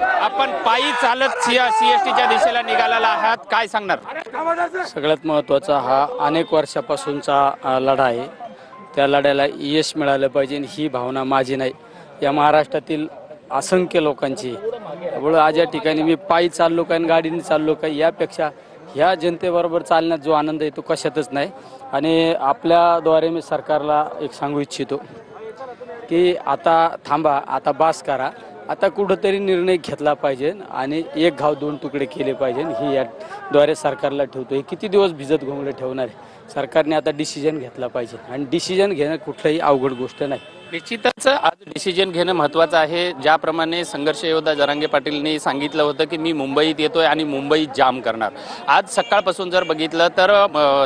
आपण पायी चालत सीएसटीच्या दिशेला निघालेला आहात, काय सांगणार? सगळ्यात महत्त्वाचा हा अनेक वर्षापासूनचा लढा आहे. त्या लढ्याला यश मिळालं पाहिजे ही भावना माझी नाही, या महाराष्ट्रातील असंख्य लोकांची. त्यामुळे आज या ठिकाणी मी पायी चाललो काय आणि गाडीने चाललो काय यापेक्षा ह्या जनतेबरोबर चालण्यात जो आनंद आहे तो कशातच नाही. आणि आपल्याद्वारे मी सरकारला एक सांगू इच्छितो की आता थांबा, आता बास करा, आता कुठंतरी निर्णय घेतला पाहिजे आणि एक घाव दोन तुकडे केले पाहिजे. ही याद्वारे सरकारला ठेवतो. हे किती दिवस भिजत घोंगडे ठेवणार आहे? सरकारने आता डिसिजन घेतला पाहिजे आणि डिसिजन घेणं कुठलंही अवघड गोष्ट नाही. निश्चितच आज डिसिजन घेणं महत्त्वाचं आहे. ज्याप्रमाणे संघर्ष योद्धा जरांगे पाटीलनी सांगितलं होतं की मी मुंबईत येतोय आणि मुंबई जाम करणार. आज सकाळपासून जर बघितलं तर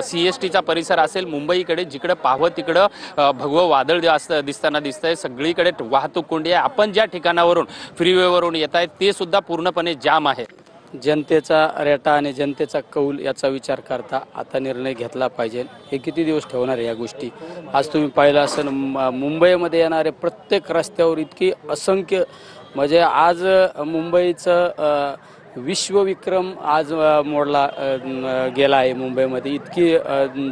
सीएसटीचा परिसर असेल, मुंबईकडे जिकडं पाहावं तिकडं भगवं वादळ दिसताना दिसतंय. सगळीकडे वाहतूक कोंडी आहे. आपण ज्या ठिकाणावरून फ्रीवेवरून येत आहेत ते सुद्धा पूर्णपणे जाम आहे. जनतेचा रेटा आणि जनतेचा कौल याचा विचार करता आता निर्णय घेतला पाहिजे. हे किती दिवस ठेवणार आहे या गोष्टी? आज तुम्ही पाहिलं असेल मुंबईमध्ये येणारे प्रत्येक रस्त्यावर इतकी असंख्य, म्हणजे आज मुंबईचं विश्वविक्रम आज मोडला गेला आहे. मुंबईमध्ये इतकी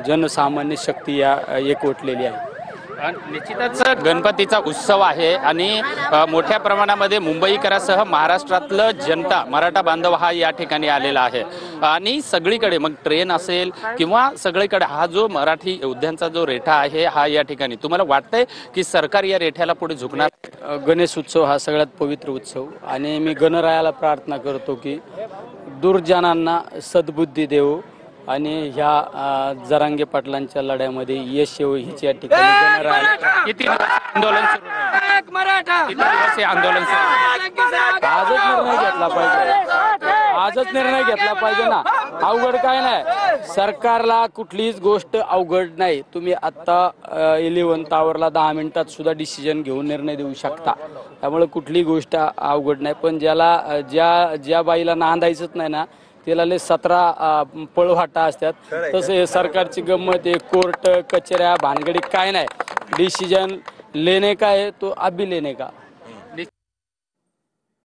जनसामान्य शक्ती या एकवटलेली आहे. निश्चितच गणपतीचा उत्सव आहे आणि मोठ्या प्रमाणामध्ये मुंबईकरासह महाराष्ट्रातलं जनता, मराठा बांधव हा या ठिकाणी आलेला आहे. आणि सगळीकडे मग ट्रेन असेल किंवा सगळीकडे हा जो मराठी योद्ध्यांचा जो रेठा आहे हा या ठिकाणी, तुम्हाला वाटतंय की सरकार या रेठ्याला पुढे झुकणार? गणेश उत्सव हा सगळ्यात पवित्र उत्सव आणि मी गणरायाला प्रार्थना करतो की दुर्जनांना सद्बुद्धी देवो आणि ह्या जरांगे पाटलांच्या लढ्यामध्ये यश येऊ हीच या ठिकाणी गणरायाला. किती आंदोलन सुरू आहे? किती दिवस हे आंदोलन सुरू आहे? आजच निर्णय घेतला पाहिजे. आजच निर्णय घेतला पाहिजे ना. अवघड काय नाही, सरकारला कुठलीच गोष्ट अवघड नाही. तुम्ही आत्ता 11th आवरला 10 मिनिटात सुद्धा डिसिजन घेऊन निर्णय देऊ शकता. त्यामुळे कुठली गोष्ट अवघड नाही. पण ज्या बाईला नांदायचंच नाही ना त्याला 17 पळवाटा असतात. तसं हे सरकारची गंमत आहे. कोर्ट कचऱ्या भानगडी काय नाही. डिसिजन लेने का है तो अभी लेने का.